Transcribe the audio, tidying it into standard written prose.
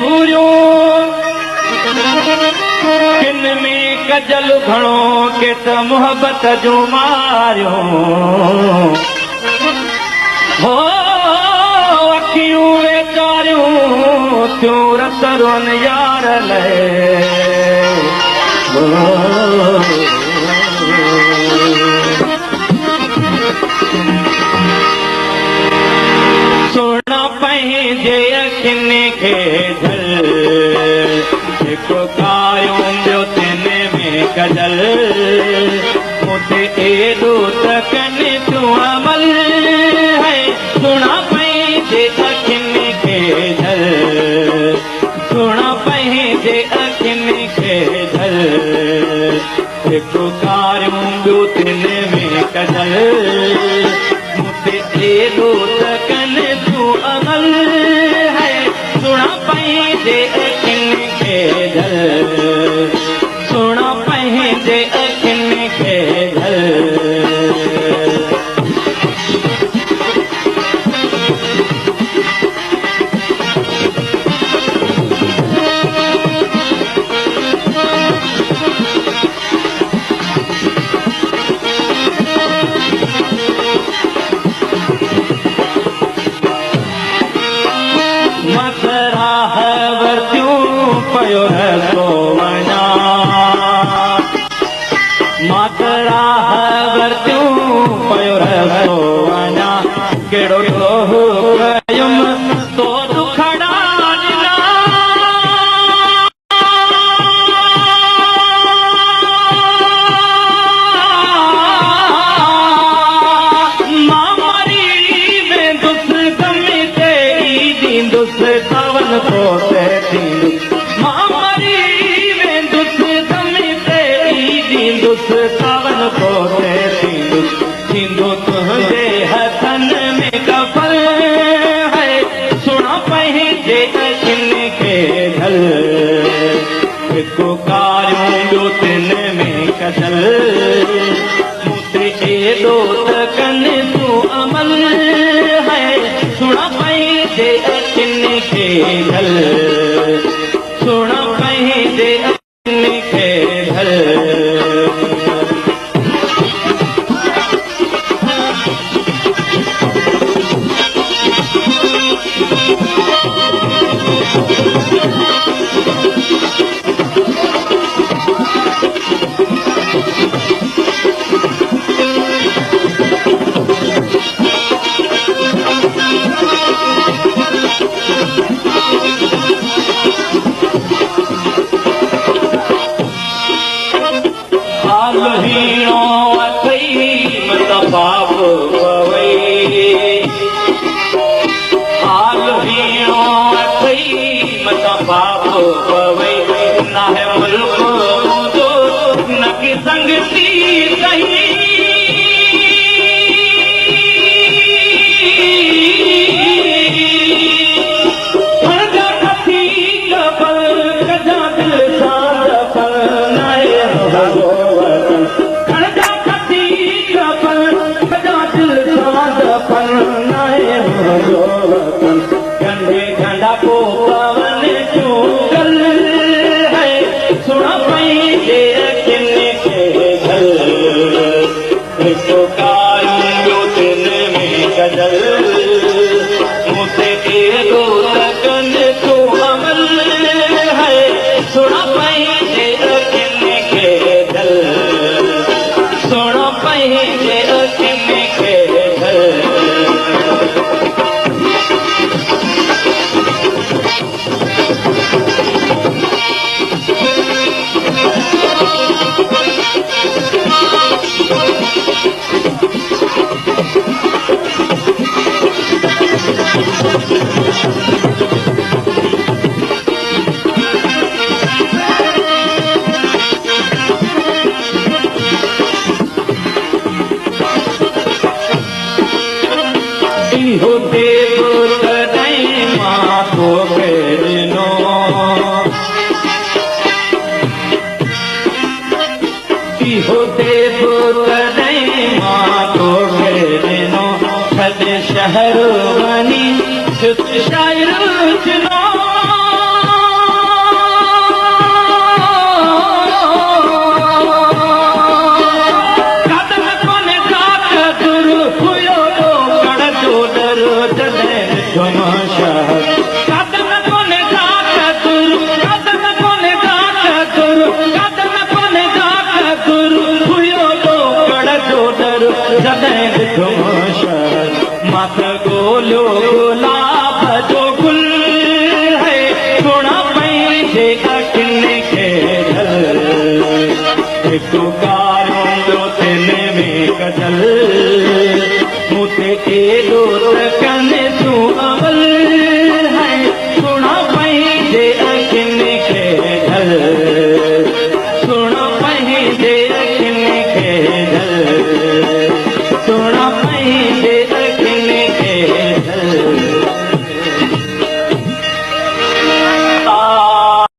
घूरियूं किन में कजल घणो के त मोहब्बत जूं मारियूं हो अखियूं वेचारियूं थियूं रतरुन यार लाइ सोना पंहिंजे अखियुनि खे झल हिकु कायूं ॿियो तिन में कजल मूंखे एॾो त कनि तूं अमल है सोना पंहिंजे अखियुनि खे झल सोना पंहिंजे अखियुनि खे झल हिकु कायूं ॿियो तिन में कजल मूंखे एॾो त कनि तूं अमल है सोना पंहिंजे अखियुनि खे झल सोना पंहिंजे अखियुनि खे झल मूंखे एॾो त कनि तूं अमल है सुणा पंहिंजे अखियुनि खे झल सुणा पंहिंजे अखियुनि खे झल शहर बनी शायर हिकु कारो तो तेने में गजल मुते एडो तकने तू अवल है सुना पंहिंजे अखियुनि खे ढल सुना पंहिंजे अखियुनि खे ढल